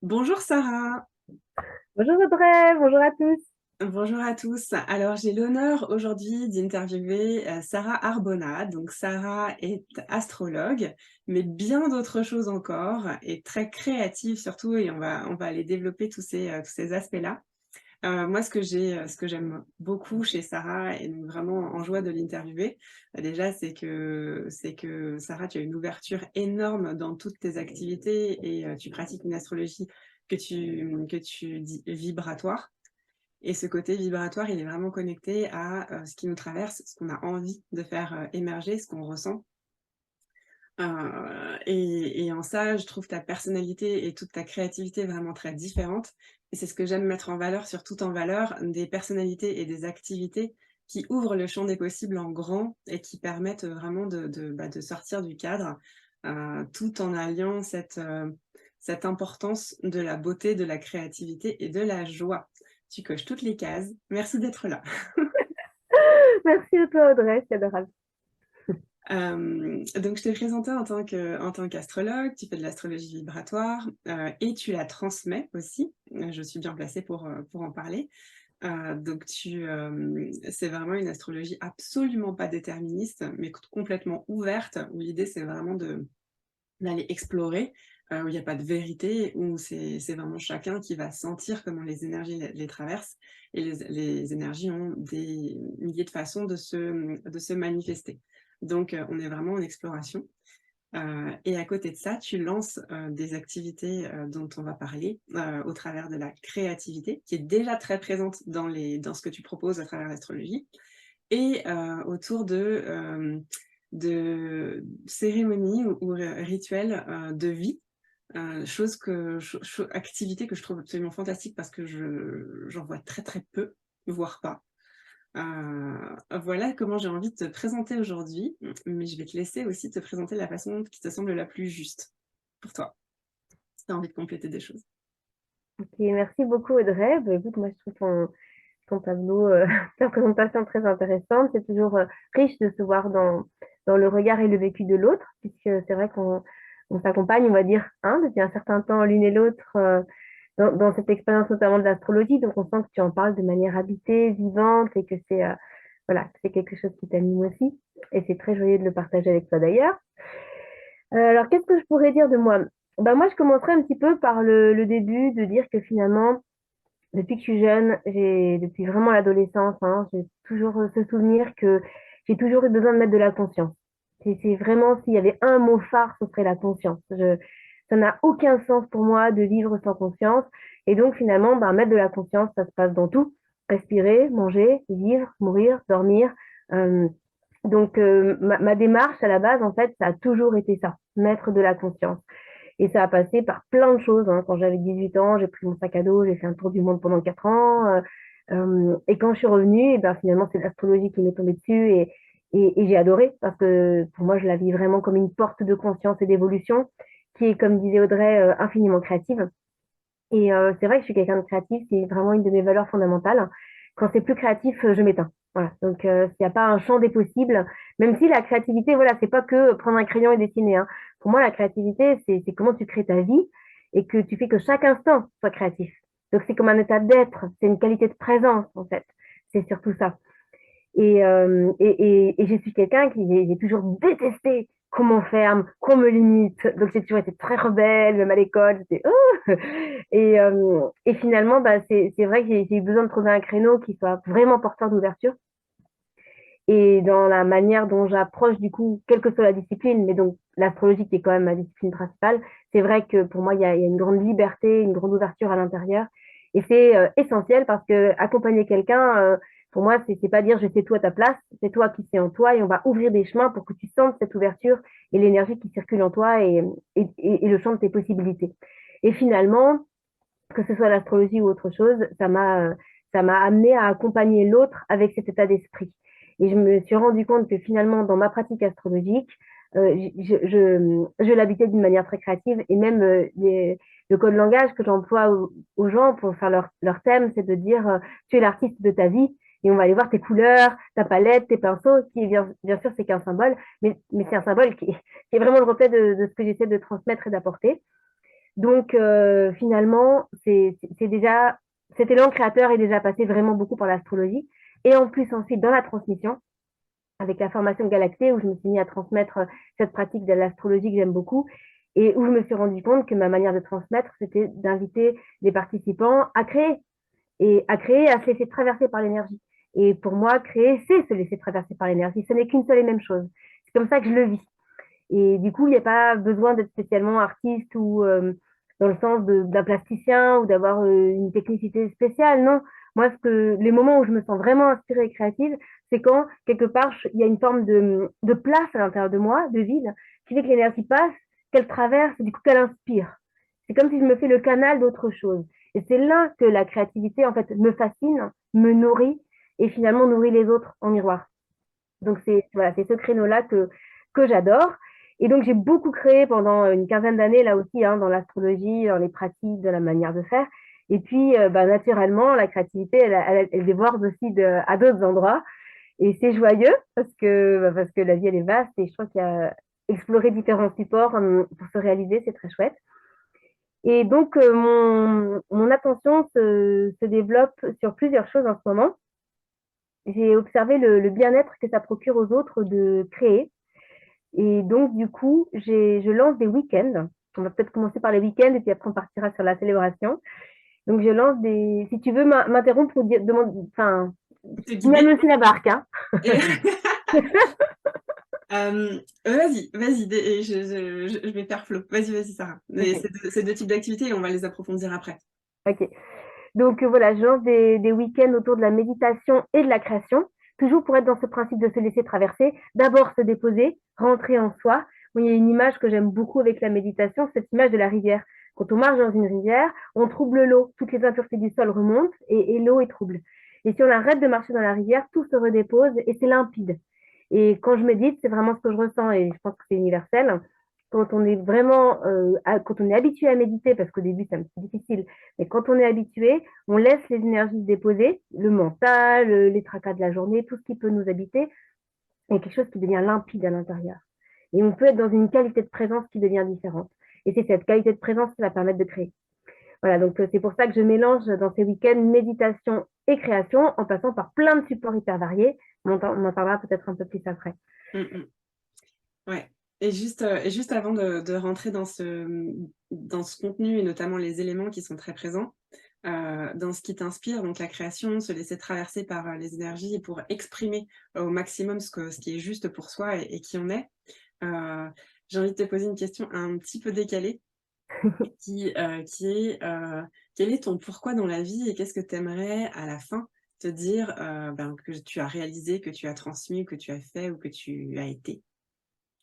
Bonjour Sarah, Bonjour Audrey, bonjour à tous. bonjour à tous. Alors j'ai l'honneur aujourd'hui d'interviewer Sarah Arbona. Donc Sarah est astrologue, mais bien d'autres choses encore, et très créative surtout, et on va aller développer tous ces aspects-là. Moi ce que j'aime beaucoup chez Sarah et donc vraiment en joie de l'interviewer, déjà c'est que Sarah, tu as une ouverture énorme dans toutes tes activités et tu pratiques une astrologie que tu dis vibratoire. Et ce côté vibratoire, il est vraiment connecté à, ce qui nous traverse, ce qu'on a envie de faire, émerger, ce qu'on ressent. Et en ça, je trouve ta personnalité et toute ta créativité vraiment très différentes. Et c'est ce que j'aime mettre en valeur, surtout en valeur des personnalités et des activités qui ouvrent le champ des possibles en grand et qui permettent vraiment de sortir du cadre, tout en alliant cette importance de la beauté, de la créativité et de la joie. Tu coches toutes les cases. Merci d'être là. Merci à toi Audrey, c'est adorable. Donc je t'ai présenté en tant qu'astrologue, tu fais de l'astrologie vibratoire, et tu la transmets aussi. Je suis bien placée pour en parler. C'est vraiment une astrologie absolument pas déterministe, mais complètement ouverte, où l'idée c'est vraiment de d'aller explorer, où il y a pas de vérité, où c'est vraiment chacun qui va sentir comment les énergies les traversent, et les énergies ont des milliers de façons de se manifester. Donc on est vraiment en exploration, et à côté de ça, tu lances, des activités, dont on va parler, au travers de la créativité, qui est déjà très présente dans ce que tu proposes à travers l'astrologie, et autour de cérémonies ou rituels, de vie, chose que activité que je trouve absolument fantastique parce que j'en vois très, très peu, voire pas. Voilà comment j'ai envie de te présenter aujourd'hui, mais je vais te laisser aussi te présenter de la façon qui te semble la plus juste pour toi, si tu as envie de compléter des choses. Ok, merci beaucoup Audrey. Bah, écoute, moi je trouve ton tableau, ta présentation très intéressante. C'est toujours riche de se voir dans le regard et le vécu de l'autre, puisque c'est vrai qu'on s'accompagne, on va dire, hein, depuis un certain temps l'une et l'autre dans cette expérience notamment de l'astrologie. Donc on sent que tu en parles de manière habitée, vivante et que voilà, que c'est quelque chose qui t'anime aussi. Et c'est très joyeux de le partager avec toi d'ailleurs. Alors, qu'est-ce que je pourrais dire de moi? Bah, moi, je commencerai un petit peu par le début, de dire que finalement, depuis que je suis jeune, depuis vraiment l'adolescence, hein, j'ai toujours ce souvenir que j'ai toujours eu besoin de mettre de la conscience. C'est vraiment, s'il y avait un mot phare, ce serait la conscience. Ça n'a aucun sens pour moi de vivre sans conscience. Et donc, finalement, bah, mettre de la conscience, ça se passe dans tout. Respirer, manger, vivre, mourir, dormir. Euh, ma démarche à la base, en fait, ça a toujours été ça, mettre de la conscience. Et ça a passé par plein de choses, hein. Quand j'avais 18 ans, j'ai pris mon sac à dos, j'ai fait un tour du monde pendant 4 ans. Et quand je suis revenue, et ben, finalement, c'est l'astrologie qui m'est tombée dessus et j'ai adoré parce que pour moi, je la vis vraiment comme une porte de conscience et d'évolution qui est, comme disait Audrey, infiniment créative. Et c'est vrai que je suis quelqu'un de créatif, c'est vraiment une de mes valeurs fondamentales. Quand c'est plus créatif, je m'éteins. Voilà. Donc, s'il n'y a pas un champ des possibles, même si la créativité, voilà, c'est pas que prendre un crayon et dessiner, hein. Pour moi, la créativité, c'est comment tu crées ta vie et que tu fais que chaque instant soit créatif. Donc, c'est comme un état d'être, c'est une qualité de présence, en fait. C'est surtout ça. Et je suis quelqu'un qui j'ai toujours détesté qu'on m'enferme, qu'on me limite. Donc j'ai toujours été très rebelle, même à l'école. J'étais oh. Et finalement, bah, c'est vrai que j'ai eu besoin de trouver un créneau qui soit vraiment porteur d'ouverture. Et dans la manière dont j'approche, du coup, quelle que soit la discipline, mais donc l'astrologie qui est quand même ma discipline principale, c'est vrai que pour moi, il y a une grande liberté, une grande ouverture à l'intérieur. Et c'est essentiel parce que accompagner quelqu'un, pour moi, c'est pas dire je sais tout à ta place, c'est toi qui sais en toi et on va ouvrir des chemins pour que tu sentes cette ouverture et l'énergie qui circule en toi et le champ de tes possibilités. Et finalement, que ce soit l'astrologie ou autre chose, ça m'a amené à accompagner l'autre avec cet état d'esprit. Et je me suis rendu compte que finalement, dans ma pratique astrologique, je l'habitais d'une manière très créative et même le code langage que j'emploie aux gens pour faire leur thème, c'est de dire tu es l'artiste de ta vie et on va aller voir tes couleurs, ta palette, tes pinceaux, qui bien sûr c'est qu'un symbole, mais c'est un symbole qui est vraiment le reflet de ce que j'essaie de transmettre et d'apporter. Donc, finalement, c'est déjà, cet élan créateur est déjà passé vraiment beaucoup par l'astrologie. Et en plus, ensuite, dans la transmission, avec la formation Galaxée, où je me suis mis à transmettre cette pratique de l'astrologie que j'aime beaucoup, et où je me suis rendu compte que ma manière de transmettre, c'était d'inviter les participants à créer, et à créer, à se laisser traverser par l'énergie. Et pour moi, créer, c'est se laisser traverser par l'énergie. Ce n'est qu'une seule et même chose. C'est comme ça que je le vis. Et du coup, il n'y a pas besoin d'être spécialement artiste ou dans le sens d'un plasticien ou d'avoir une technicité spéciale. Non, moi, les moments où je me sens vraiment inspirée et créative, c'est quand, quelque part, il y a une forme de place à l'intérieur de moi, de vide, qui fait que l'énergie passe, qu'elle traverse, et du coup, qu'elle inspire. C'est comme si je me fais le canal d'autre chose. Et c'est là que la créativité, en fait, me fascine, me nourrit et finalement nourrit les autres en miroir. Donc, c'est voilà, c'est ce créneau-là que j'adore. Et donc, j'ai beaucoup créé pendant une quinzaine d'années, là aussi, hein, dans l'astrologie, dans les pratiques, dans la manière de faire. Et puis, bah, naturellement, la créativité, elle déborde aussi à d'autres endroits. Et c'est joyeux parce que la vie, elle est vaste. Et je crois qu'il y a explorer différents supports pour se réaliser, c'est très chouette. Et donc, mon attention se développe sur plusieurs choses en ce moment. J'ai observé le bien-être que ça procure aux autres de créer. Et donc, du coup, je lance des week-ends. On va peut-être commencer par les week-ends et puis après, on partira sur la célébration. Donc, je lance des. Si tu veux m'interrompre ou demander. Enfin, Te tu guider. aussi la barque, hein. Et- vas-y, je vais faire flow. Vas-y, Sarah. Mais Ok. c'est deux types d'activités et on va les approfondir après. Ok. Donc, voilà, je lance des week-ends autour de la méditation et de la création, toujours pour être dans ce principe de se laisser traverser. D'abord, se déposer, rentrer en soi. Moi, il y a une image que j'aime beaucoup avec la méditation, cette image de la rivière. Quand on marche dans une rivière, on trouble l'eau, toutes les impuretés du sol remontent et l'eau est trouble. Et si on arrête de marcher dans la rivière, tout se redépose et c'est limpide. Et quand je médite, c'est vraiment ce que je ressens et je pense que c'est universel. Quand on est vraiment, quand on est habitué à méditer, parce qu'au début c'est un petit peu difficile, mais quand on est habitué, on laisse les énergies se déposer, le mental, les tracas de la journée, tout ce qui peut nous habiter, et quelque chose qui devient limpide à l'intérieur. Et on peut être dans une qualité de présence qui devient différente. Et c'est cette qualité de présence qui va permettre de créer. Voilà, donc c'est pour ça que je mélange dans ces week-ends méditation et création en passant par plein de supports hyper variés. On en parlera peut-être un peu plus après. Mm, mm. Ouais. Et juste avant de rentrer dans ce contenu et notamment les éléments qui sont très présents, dans ce qui t'inspire, donc la création, se laisser traverser par les énergies pour exprimer au maximum ce qui est juste pour soi et qui on est, euh, j'ai envie de te poser une question un petit peu décalée qui est quel est ton pourquoi dans la vie et qu'est-ce que tu aimerais à la fin te dire que tu as réalisé, que tu as transmis, que tu as fait ou que tu as été?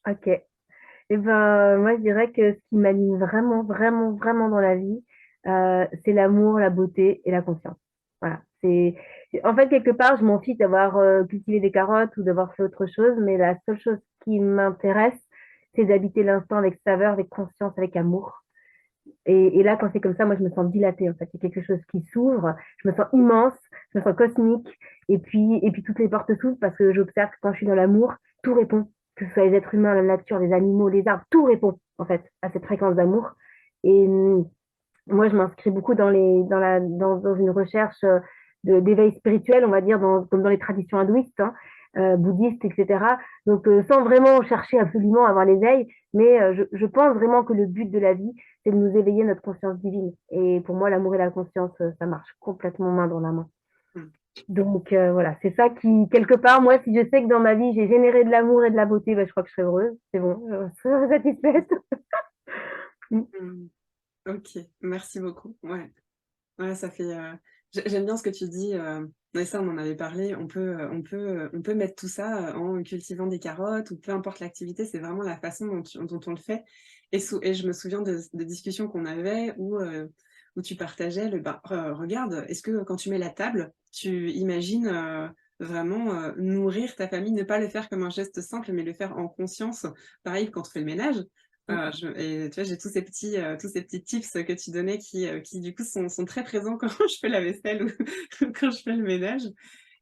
Ok. Et ben, moi, je dirais que ce qui m'anime vraiment, vraiment, vraiment dans la vie, c'est l'amour, la beauté et la confiance. Voilà. En fait, quelque part, je m'en fiche d'avoir cultivé des carottes ou d'avoir fait autre chose, mais la seule chose qui m'intéresse, c'est d'habiter l'instant avec saveur, avec conscience, avec amour. Et là, quand c'est comme ça, moi, je me sens dilatée, en fait. Il y a quelque chose qui s'ouvre, je me sens immense, je me sens cosmique, et puis toutes les portes s'ouvrent parce que j'observe que quand je suis dans l'amour, tout répond. Que ce soit les êtres humains, la nature, les animaux, les arbres, tout répond, en fait, à cette fréquence d'amour. Et moi, je m'inscris beaucoup dans une recherche d'éveil spirituel, on va dire, comme dans les traditions hindouistes, hein, bouddhistes, etc. Donc, sans vraiment chercher absolument à avoir l'éveil, mais je pense vraiment que le but de la vie, c'est de nous éveiller notre conscience divine. Et pour moi, l'amour et la conscience, ça marche complètement main dans la main. Mmh. Donc, voilà, c'est ça qui, quelque part, moi, si je sais que dans ma vie, j'ai généré de l'amour et de la beauté, ben, je crois que je serai heureuse. C'est bon, je serai satisfaite. Mmh. OK, merci beaucoup. Ouais, ouais, ça fait, j'aime bien ce que tu dis, et ça, on en avait parlé, on peut mettre tout ça, en cultivant des carottes ou peu importe l'activité, c'est vraiment la façon dont on le fait et je me souviens de discussions qu'on avait où tu partageais regarde, est-ce que quand tu mets la table, tu imagines, vraiment, nourrir ta famille, ne pas le faire comme un geste simple, mais le faire en conscience? Pareil quand on fait le ménage. Et tu vois, j'ai tous ces petits tips que tu donnais qui du coup sont très présents quand je fais la vaisselle ou quand je fais le ménage.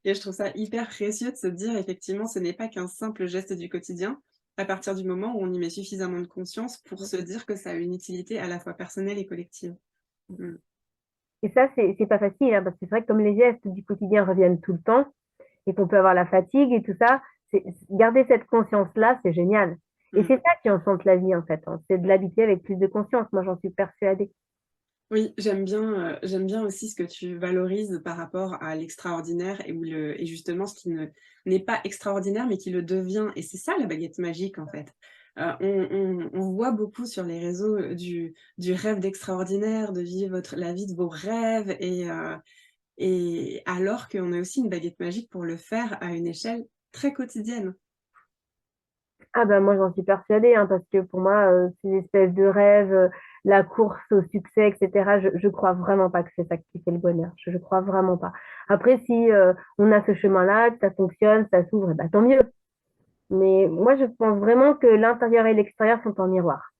Et je trouve ça hyper précieux de se dire effectivement, ce n'est pas qu'un simple geste du quotidien, à partir du moment où on y met suffisamment de conscience pour se dire que ça a une utilité à la fois personnelle et collective. Mmh. Et ça, c'est pas facile, hein, parce que c'est vrai que comme les gestes du quotidien reviennent tout le temps et qu'on peut avoir la fatigue et tout ça, garder cette conscience-là, c'est génial. Et Mmh. c'est ça qui enchante la vie, en fait, hein, c'est de l'habiter avec plus de conscience. Moi, j'en suis persuadée. Oui, j'aime bien aussi ce que tu valorises par rapport à l'extraordinaire et justement ce qui n'est pas extraordinaire, mais qui le devient et c'est ça la baguette magique, en fait. On voit beaucoup sur les réseaux, du rêve d'extraordinaire, de vivre la vie de vos rêves et alors qu'on a aussi une baguette magique pour le faire à une échelle très quotidienne. Ah ben moi j'en suis persuadée, hein, parce que pour moi, ces espèces de rêves, la course au succès, etc., je crois vraiment pas que c'est ça qui fait le bonheur. Je crois vraiment pas. Après, si on a ce chemin-là, que ça fonctionne, ça s'ouvre, bah, tant mieux. Mais moi, je pense vraiment que l'intérieur et l'extérieur sont en miroir.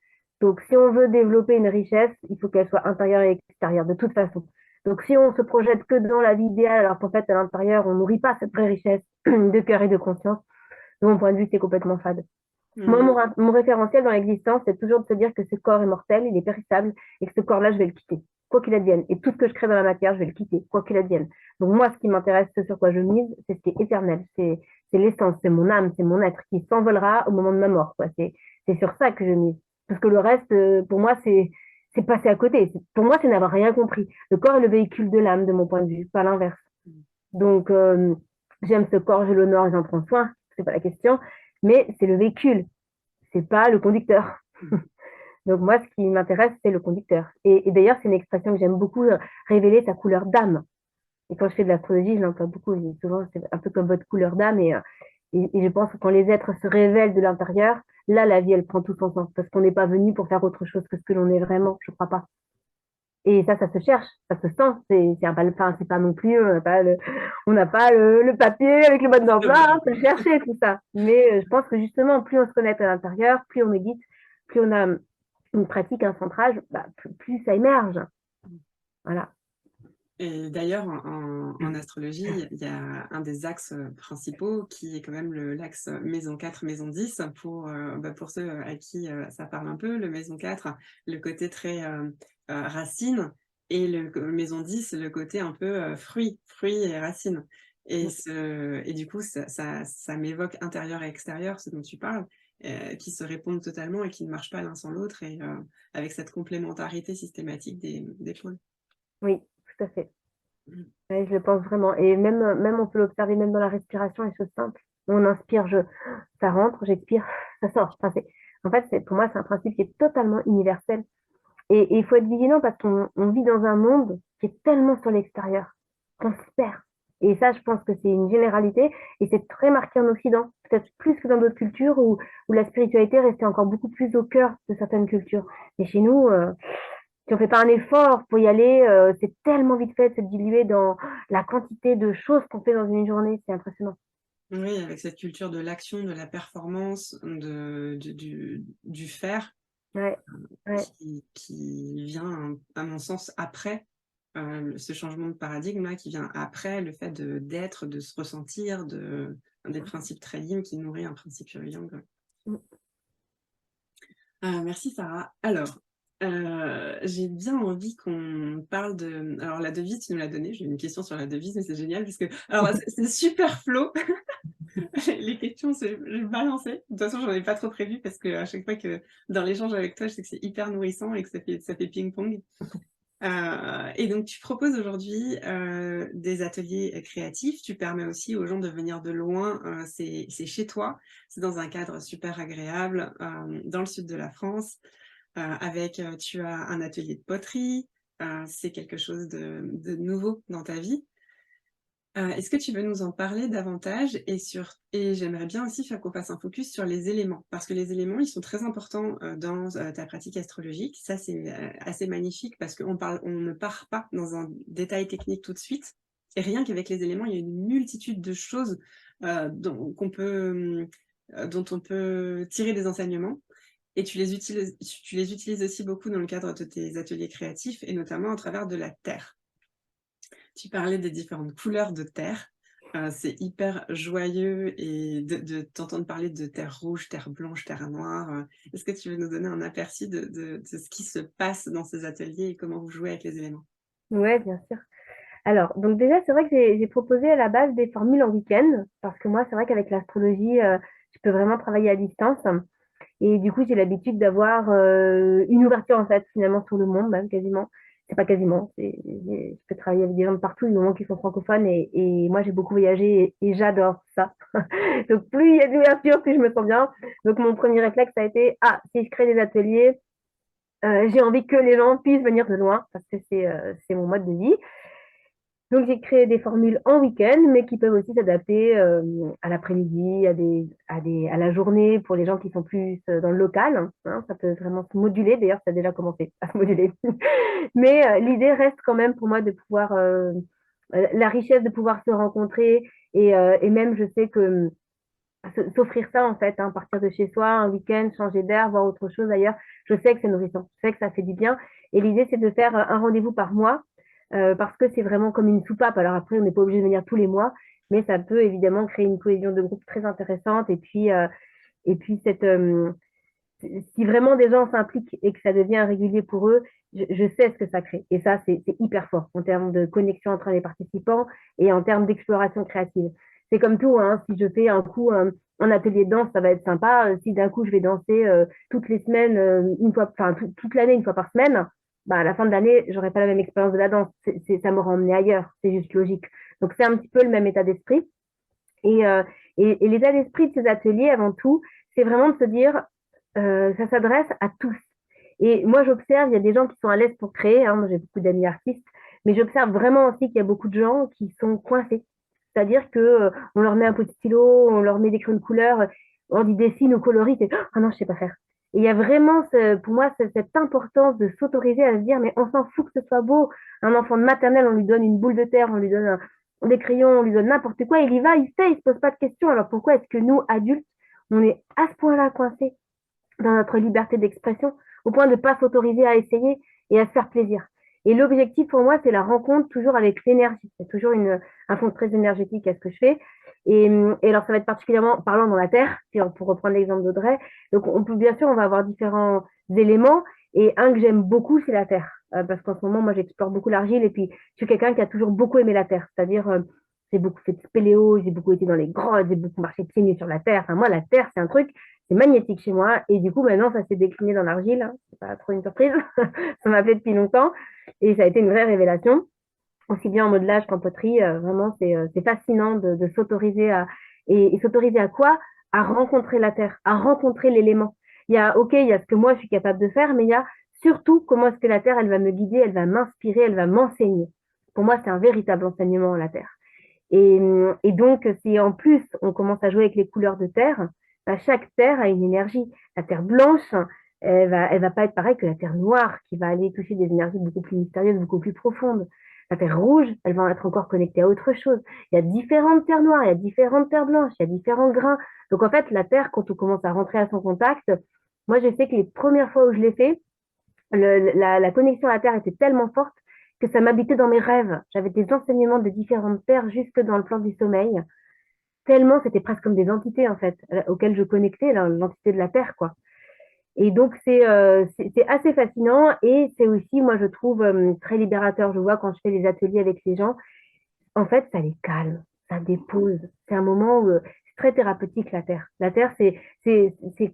Donc, si on veut développer une richesse, il faut qu'elle soit intérieure et extérieure, de toute façon. Donc, si on se projette que dans la vie idéale, alors qu'en fait, à l'intérieur, on nourrit pas cette vraie richesse de cœur et de conscience, de mon point de vue, c'est complètement fade. Moi, Mmh. mon référentiel dans l'existence, c'est toujours de se dire que ce corps est mortel, il est périssable, et que ce corps-là, je vais le quitter, quoi qu'il advienne. Et tout ce que je crée dans la matière, je vais le quitter, quoi qu'il advienne. Donc moi, ce qui m'intéresse, ce sur quoi je mise, c'est ce qui est éternel, c'est l'essence, c'est mon âme, c'est mon être qui s'envolera au moment de ma mort, quoi. C'est sur ça que je mise. Parce que le reste, pour moi, c'est passer à côté. Pour moi, c'est n'avoir rien compris. Le corps est le véhicule de l'âme, de mon point de vue, pas l'inverse. Donc, j'aime ce corps, je l'honore et j'en prends soin, c'est pas la question, mais c'est le véhicule, c'est pas le conducteur. Mmh. Donc moi, ce qui m'intéresse, c'est le conducteur. Et d'ailleurs, c'est une expression que j'aime beaucoup, révéler sa couleur d'âme. Et quand je fais de l'astrologie, je l'emploie beaucoup. Je dis souvent, c'est un peu comme votre couleur d'âme. Et je pense que quand les êtres se révèlent de l'intérieur, là, la vie, elle prend tout son sens. Parce qu'on n'est pas venu pour faire autre chose que ce que l'on est vraiment, je crois pas. Et ça se cherche, ça se sent. Enfin, c'est pas non plus, on n'a pas le papier avec le mode d'emploi, hein, faut le chercher, tout ça. Mais je pense que justement, plus on se connaît à l'intérieur, plus on médite, plus on a une pratique, un centrage, bah, plus ça émerge. Voilà. Et d'ailleurs, en astrologie, il y a un des axes, principaux qui est quand même l'axe maison 4, maison 10 pour ceux, à qui, ça parle un peu. Le maison 4, le côté très, racine et maison 10, le côté un peu, fruits et racines. Et du coup, ça m'évoque intérieur et extérieur, ce dont tu parles, qui se répondent totalement et qui ne marchent pas l'un sans l'autre avec cette complémentarité systématique des pôles. Oui, tout à fait. Mmh. Ouais, je le pense vraiment. Et même on peut l'observer même dans la respiration, les choses simples. On inspire, ça rentre, j'expire, ça sort. Enfin, en fait, pour moi, c'est un principe qui est totalement universel. Et il faut être vigilant parce qu'on vit dans un monde qui est tellement sur l'extérieur qu'on se perd. Et ça, je pense que c'est une généralité et c'est très marqué en Occident, peut-être plus que dans d'autres cultures où la spiritualité restait encore beaucoup plus au cœur de certaines cultures. Mais chez nous, si on fait pas un effort pour y aller, c'est tellement vite fait de se diluer dans la quantité de choses qu'on fait dans une journée, c'est impressionnant. Oui, avec cette culture de l'action, de la performance, du faire, Ouais, ouais. qui vient, à mon sens, après, ce changement de paradigme-là, qui vient après le fait d'être, de se ressentir, un des principes très yin qui nourrit un principe yang. Mm. Merci Sarah. Alors, j'ai bien envie qu'on parle alors la devise, tu nous l'as donnée, j'ai une question sur la devise, mais c'est génial parce que alors c'est super flow. Les questions, j'ai balancé. De toute façon, j'en ai pas trop prévu parce qu'à chaque fois que dans l'échange avec toi, je sais que c'est hyper nourrissant et que ça fait ping-pong. Et donc tu proposes aujourd'hui, des ateliers, créatifs. Tu permets aussi aux gens de venir de loin, c'est chez toi, c'est dans un cadre super agréable, dans le sud de la France, tu as un atelier de poterie, c'est quelque chose de nouveau dans ta vie. Est-ce que tu veux nous en parler davantage et j'aimerais bien aussi faire qu'on fasse un focus sur les éléments, parce que les éléments, ils sont très importants, dans, ta pratique astrologique. Ça, c'est, assez magnifique parce on ne part pas dans un détail technique tout de suite et rien qu'avec les éléments, il y a une multitude de choses, dont on peut tirer des enseignements et tu les utilises aussi beaucoup dans le cadre de tes ateliers créatifs et notamment à travers de la terre. Tu parlais des différentes couleurs de terre. C'est hyper joyeux et de t'entendre parler de terre rouge, terre blanche, terre noire. Est-ce que tu veux nous donner un aperçu de ce qui se passe dans ces ateliers et comment vous jouez avec les éléments? Ouais, bien sûr. Alors, donc déjà, c'est vrai que j'ai proposé à la base des formules en week-end, parce que moi, c'est vrai qu'avec l'astrologie, je peux vraiment travailler à distance. Et du coup, j'ai l'habitude d'avoir une ouverture, en fait, finalement, sur le monde, même quasiment. C'est pas quasiment, je peux travailler avec des gens de partout, du moment qu'ils sont francophones. Et moi, j'ai beaucoup voyagé et j'adore ça. Donc, plus il y a d'ouverture, plus je me sens bien. Donc, mon premier réflexe, ça a été, ah, si je crée des ateliers, j'ai envie que les gens puissent venir de loin, parce que c'est mon mode de vie. Donc, j'ai créé des formules en week-end, mais qui peuvent aussi s'adapter à l'après-midi, à la journée pour les gens qui sont plus dans le local, hein. Ça peut vraiment se moduler. D'ailleurs, ça a déjà commencé à se moduler. Mais l'idée reste quand même pour moi de pouvoir, la richesse de pouvoir se rencontrer. Et même, je sais que s'offrir ça, en fait, hein, partir de chez soi, un week-end, changer d'air, voir autre chose ailleurs, je sais que c'est nourrissant, je sais que ça fait du bien. Et l'idée, c'est de faire un rendez-vous par mois, parce que c'est vraiment comme une soupape. Alors après, on n'est pas obligé de venir tous les mois, mais ça peut évidemment créer une cohésion de groupe très intéressante. Et puis si vraiment des gens s'impliquent et que ça devient régulier pour eux, je sais ce que ça crée. Et ça, c'est hyper fort en termes de connexion entre les participants et en termes d'exploration créative. C'est comme tout, hein. Si je fais un coup un atelier de danse, ça va être sympa. Si d'un coup je vais danser toutes les semaines, une fois, enfin toute l'année, une fois par semaine, bah, à la fin de l'année, j'aurai pas la même expérience de la danse. Ça m'aura emmené ailleurs. C'est juste logique. Donc c'est un petit peu le même état d'esprit. Et, euh, et l'état d'esprit de ces ateliers, avant tout, c'est vraiment de se dire, ça s'adresse à tous. Et moi, j'observe, il y a des gens qui sont à l'aise pour créer, hein. Moi, j'ai beaucoup d'amis artistes, mais j'observe vraiment aussi qu'il y a beaucoup de gens qui sont coincés. C'est-à-dire que on leur met un petit stylo, on leur met des crayons de couleur, on leur dit dessine ou coloris, et ah non, je sais pas faire. Et il y a vraiment, pour moi, cette importance de s'autoriser à se dire, mais on s'en fout que ce soit beau. Un enfant de maternelle, on lui donne une boule de terre, on lui donne des crayons, on lui donne n'importe quoi, il y va, il fait, il se pose pas de questions. Alors pourquoi est-ce que nous, adultes, on est à ce point-là coincés dans notre liberté d'expression, au point de ne pas s'autoriser à essayer et à se faire plaisir. Et l'objectif pour moi, c'est la rencontre toujours avec l'énergie. C'est toujours un fond très énergétique à ce que je fais. Et alors, ça va être particulièrement parlant dans la terre, pour reprendre l'exemple d'Audrey. Donc, bien sûr, on va avoir différents éléments. Et un que j'aime beaucoup, c'est la terre. Parce qu'en ce moment, moi, j'explore beaucoup l'argile. Et puis, je suis quelqu'un qui a toujours beaucoup aimé la terre. C'est-à-dire, j'ai beaucoup fait de spéléo, j'ai beaucoup été dans les grottes, j'ai beaucoup marché pieds nus sur la terre. Enfin, moi, la terre, c'est un truc, c'est magnétique chez moi. Et du coup, maintenant, ça s'est décliné dans l'argile, hein. C'est pas trop une surprise. Ça m'a fait depuis longtemps. Et ça a été une vraie révélation, aussi bien en modelage qu'en poterie. Vraiment, c'est fascinant de s'autoriser et s'autoriser à quoi? À rencontrer la terre, à rencontrer l'élément. OK, il y a ce que moi, je suis capable de faire, mais il y a surtout comment est-ce que la terre, elle va me guider, elle va m'inspirer, elle va m'enseigner. Pour moi, c'est un véritable enseignement, la terre. Et donc, si en plus on commence à jouer avec les couleurs de terre, bah, chaque terre a une énergie. La terre blanche, elle va pas être pareille que la terre noire, qui va aller toucher des énergies beaucoup plus mystérieuses, beaucoup plus profondes. La terre rouge, elle va être encore connectée à autre chose. Il y a différentes terres noires, il y a différentes terres blanches, il y a différents grains. Donc en fait, la terre, quand on commence à rentrer à son contact, moi je sais que les premières fois où je l'ai fait, la connexion à la terre était tellement forte que ça m'habitait dans mes rêves. J'avais des enseignements de différentes terres jusque dans le plan du sommeil, tellement c'était presque comme des entités en fait, auxquelles je connectais, l'entité de la terre, quoi. Et donc c'est assez fascinant et c'est aussi, moi je trouve, très libérateur. Je vois quand je fais les ateliers avec les gens, en fait, ça les calme, ça dépose. C'est un moment où c'est très thérapeutique, la terre. La terre, c'est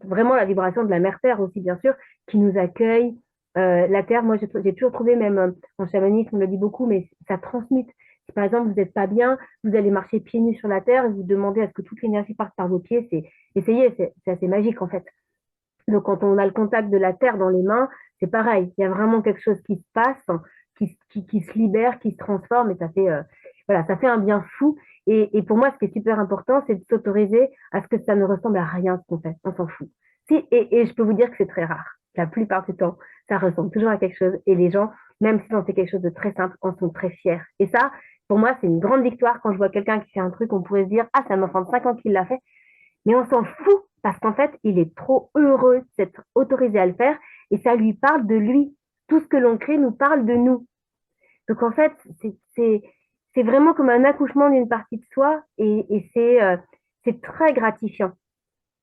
vraiment la vibration de la mère terre aussi, bien sûr, qui nous accueille. La terre, moi, j'ai toujours trouvé, même en chamanisme, on le dit beaucoup, mais ça transmute. Si par exemple, vous n'êtes pas bien, vous allez marcher pieds nus sur la terre et vous demandez à ce que toute l'énergie parte par vos pieds, essayez, c'est assez magique en fait. Donc, quand on a le contact de la terre dans les mains, c'est pareil. Il y a vraiment quelque chose qui se passe, hein, qui se libère, qui se transforme, et voilà, ça fait un bien fou. Et pour moi, ce qui est super important, c'est de s'autoriser à ce que ça ne ressemble à rien, ce qu'on fait. On s'en fout. Et je peux vous dire que c'est très rare. La plupart du temps, ça ressemble toujours à quelque chose. Et les gens, même si on fait quelque chose de très simple, en sont très fiers. Et ça, pour moi, c'est une grande victoire quand je vois quelqu'un qui fait un truc, on pourrait se dire, ah, c'est un enfant de 5 ans qui l'a fait. Mais on s'en fout parce qu'en fait, il est trop heureux d'être autorisé à le faire et ça lui parle de lui. Tout ce que l'on crée nous parle de nous. Donc en fait, c'est c'est vraiment comme un accouchement d'une partie de soi et c'est très gratifiant.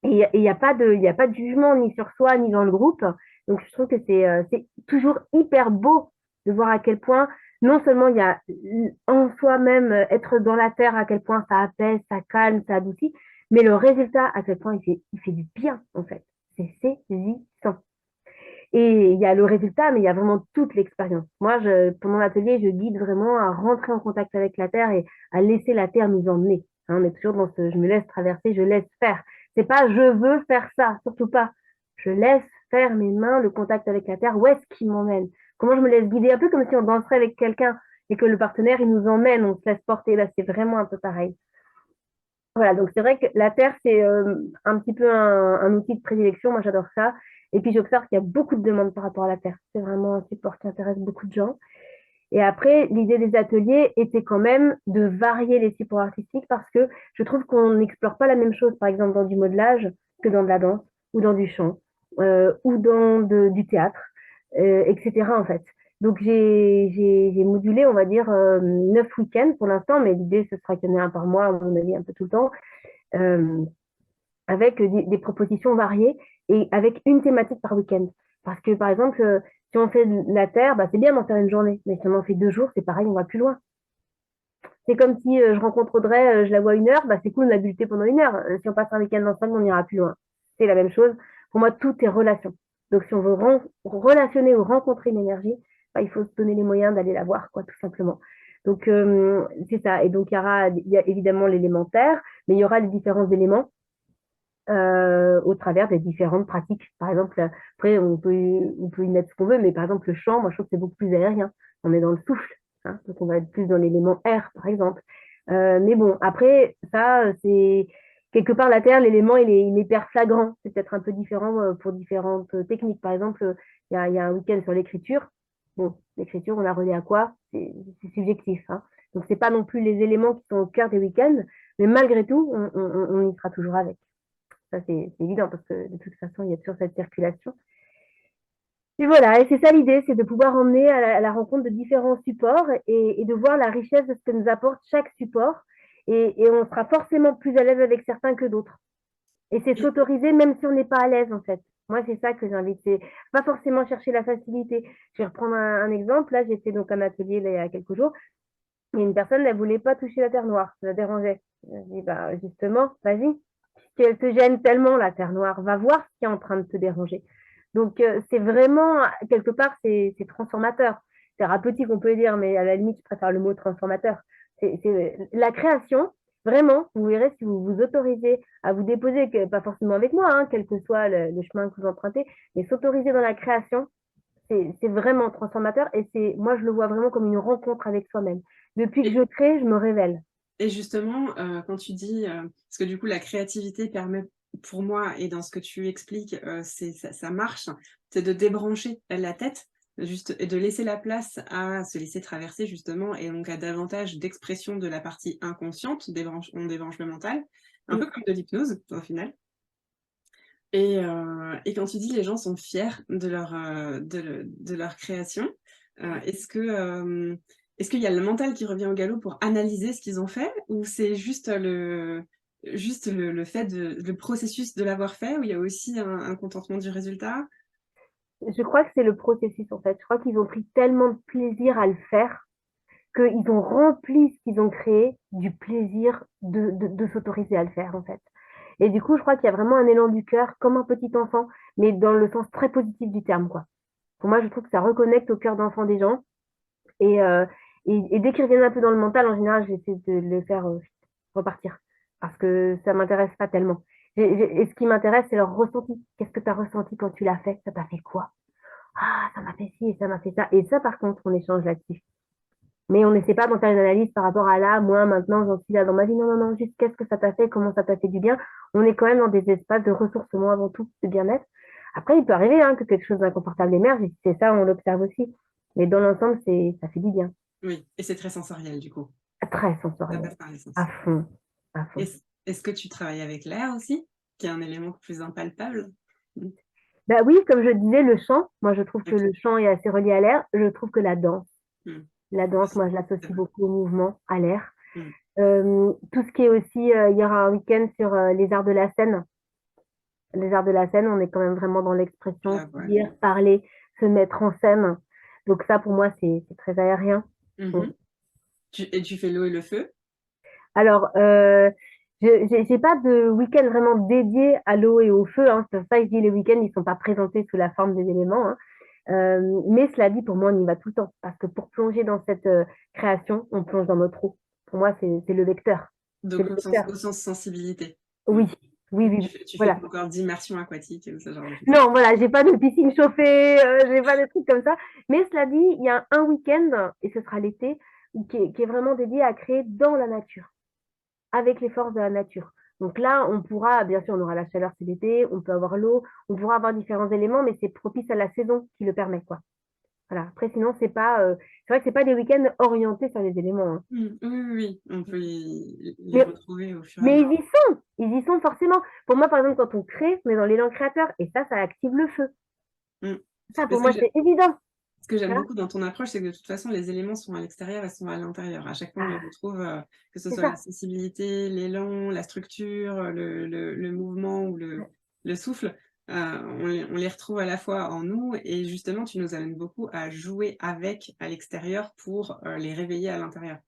Et il n'y a pas de, il y a pas de jugement ni sur soi ni dans le groupe. Donc, je trouve que c'est toujours hyper beau de voir à quel point, non seulement il y a en soi-même être dans la terre, à quel point ça apaise, ça calme, ça adoucit, mais le résultat, à quel point il fait du bien, en fait. C'est saisissant. Et il y a le résultat, mais il y a vraiment toute l'expérience. Moi, pendant l'atelier, je guide vraiment à rentrer en contact avec la terre et à laisser la terre nous emmener. Hein, on est toujours dans ce je me laisse traverser, je laisse faire. C'est pas je veux faire ça, surtout pas. Je laisse faire mes mains, le contact avec la terre. Où est-ce qu'il m'emmène? Comment je me laisse guider? Un peu comme si on danserait avec quelqu'un et que le partenaire, il nous emmène, on se laisse porter. Là, c'est vraiment un peu pareil. Voilà, donc c'est vrai que la Terre, c'est un petit peu un outil de prédilection. Moi, j'adore ça. Et puis, j'observe qu'il y a beaucoup de demandes par rapport à la Terre. C'est vraiment un support qui intéresse beaucoup de gens. Et après, l'idée des ateliers était quand même de varier les supports artistiques parce que je trouve qu'on n'explore pas la même chose, par exemple, dans du modelage que dans de la danse ou dans du chant ou dans du théâtre, etc. en fait. Donc, j'ai modulé, on va dire, 9 week-ends pour l'instant, mais l'idée, ce sera qu'il y en ait un par mois, à mon avis, un peu tout le temps, euh, avec des propositions variées et avec une thématique par week-end. Parce que, par exemple, si on fait de la terre, bah, c'est bien d'en faire une journée, mais si on en fait 2 jours, c'est pareil, on va plus loin. C'est comme si je rencontre Audrey, je la vois 1 heure, bah, c'est cool, on a buté pendant 1 heure. Si on passe un week-end ensemble, on ira plus loin. C'est la même chose. Pour moi, tout est relation. Donc, si on veut relationner ou rencontrer une énergie, bah, il faut se donner les moyens d'aller la voir, quoi, tout simplement. Donc, c'est ça. Et donc, il y a évidemment l'élémentaire, mais il y aura les différents éléments au travers des différentes pratiques. Par exemple, après, on peut y mettre ce qu'on veut, mais par exemple, le chant, moi, je trouve que c'est beaucoup plus aérien. On est dans le souffle, hein, donc on va être plus dans l'élément air, par exemple. Mais bon, après, ça, c'est quelque part la terre, l'élément, il est hyper flagrant. C'est peut-être un peu différent pour différentes techniques. Par exemple, il y a un week-end sur l'écriture. Bon, l'écriture, on a relié à quoi? C'est subjectif, hein. Donc, c'est pas non plus les éléments qui sont au cœur des week-ends, mais malgré tout, on y sera toujours avec. Ça, c'est évident parce que de toute façon, il y a toujours cette circulation. Et voilà, et c'est ça l'idée, c'est de pouvoir emmener à la rencontre de différents supports et de voir la richesse de ce que nous apporte chaque support. Et on sera forcément plus à l'aise avec certains que d'autres. Et c'est Et s'autoriser même si on n'est pas à l'aise, en fait. Moi, c'est ça que j'invite. C'est pas forcément chercher la facilité. Je vais reprendre un exemple. Là, j'ai fait donc un atelier là, il y a quelques jours. Et une personne, elle voulait pas toucher la terre noire. Ça la dérangeait. Je dis, bah, justement, vas-y. Si elle te gêne tellement, la terre noire, va voir ce qui est en train de te déranger. Donc, c'est vraiment, quelque part, c'est transformateur. Thérapeutique, on peut dire, mais à la limite, je préfère le mot transformateur. C'est la création, vraiment, vous verrez si vous vous autorisez à vous déposer, pas forcément avec moi, hein, quel que soit le chemin que vous empruntez, mais s'autoriser dans la création, c'est vraiment transformateur et moi, je le vois vraiment comme une rencontre avec soi-même. Depuis que et je crée, je me révèle. et justement, quand tu dis, parce que du coup la créativité permet pour moi et dans ce que tu expliques, c'est ça marche, c'est de débrancher la tête, juste et de laisser la place à se laisser traverser justement et donc à davantage d'expression de la partie inconsciente, on débranche le mental, un Mm. peu comme de l'hypnose au final et quand tu dis les gens sont fiers de de leur création, est-ce qu'il y a le mental qui revient au galop pour analyser ce qu'ils ont fait? Ou c'est juste le fait le processus de l'avoir fait, où il y a aussi un contentement du résultat? Je crois que c'est le processus en fait. Je crois qu'ils ont pris tellement de plaisir à le faire qu'ils ont rempli ce qu'ils ont créé du plaisir de s'autoriser à le faire en fait. Et du coup, je crois qu'il y a vraiment un élan du cœur comme un petit enfant, mais dans le sens très positif du terme, quoi. Pour moi, je trouve que ça reconnecte au cœur d'enfant des gens. Et, euh, et dès qu'ils reviennent un peu dans le mental, en général, j'essaie de les faire repartir parce que ça m'intéresse pas tellement. Et ce qui m'intéresse, c'est leur ressenti. Qu'est-ce que tu as ressenti quand tu l'as fait? Ça t'a fait quoi? Ah, ça m'a fait ci et ça m'a fait ça. Et ça, par contre, on échange là-dessus. Mais on n'essaie pas d'en faire une analyse par rapport à là, moi, maintenant, j'en suis là dans ma vie. Non, non, non, juste qu'est-ce que ça t'a fait, comment ça t'a fait du bien. On est quand même dans des espaces de ressourcement avant tout, de bien-être. Après, il peut arriver hein, que quelque chose d'inconfortable émerge, et si c'est ça, on l'observe aussi. Mais dans l'ensemble, ça fait du bien. Oui, et c'est très sensoriel du coup. Très Ça sensoriel. passe par les À sens. fond, à fond. Est-ce que tu travailles avec l'air aussi, qui est un élément plus impalpable? Mmh, Bah oui, comme je disais, le chant, moi je trouve que OK. le chant est assez relié à l'air. Je trouve que la danse, Mmh. La danse, moi, je C'est l'associe vrai. beaucoup au mouvement, à l'air. Mm. Tout ce qui est aussi, il y aura un week-end sur les arts de la scène. Les arts de la scène, on est quand même vraiment dans l'expression, La voile. dire, parler, se mettre en scène. Donc ça, pour moi, c'est très aérien. Mm. Mhm. Et tu fais l'eau et le feu? Alors, j'ai pas de week-end vraiment dédié à l'eau et au feu, hein. C'est pour ça que je dis les week-ends, ils sont pas présentés sous la forme des éléments, hein. Mais cela dit, pour moi, on y va tout le temps. Parce que pour plonger dans cette création, on plonge dans notre eau. Pour moi, c'est le vecteur. C'est Donc le vecteur. au sens sensibilité. Oui, Mm. oui, oui, oui. Tu fais Voilà. pas encore d'immersion aquatique et ce genre de choses. Non, voilà, j'ai pas de piscine chauffée, j'ai pas de trucs comme ça. Mais cela dit, il y a un week-end, et ce sera l'été, qui est vraiment dédié à créer dans la nature, avec les forces de la nature. Donc là, on pourra, bien sûr, on aura la chaleur, c'est l'été, on peut avoir l'eau, on pourra avoir différents éléments, mais c'est propice à la saison qui le permet, quoi. Voilà. Après, sinon, c'est vrai que c'est pas des week-ends orientés sur les éléments, hein. Mm. Oui, oui, oui. On peut les Mais, retrouver au fur et à mais mesure. ils y sont forcément. Pour moi, par exemple, quand on crée, on est dans l'élan créateur, et ça active le feu. Mm. Ça, Mais pour moi, c'est évident. ce que j'aime Voilà. beaucoup dans ton approche, c'est que de toute façon, les éléments sont à l'extérieur et sont à l'intérieur. À chaque fois, on les Ah, retrouve, que ce c'est soit la ça. sensibilité, l'élan, la structure, le mouvement ou le souffle. On les retrouve à la fois en nous et justement, tu nous amènes beaucoup à jouer avec à l'extérieur pour les réveiller à l'intérieur.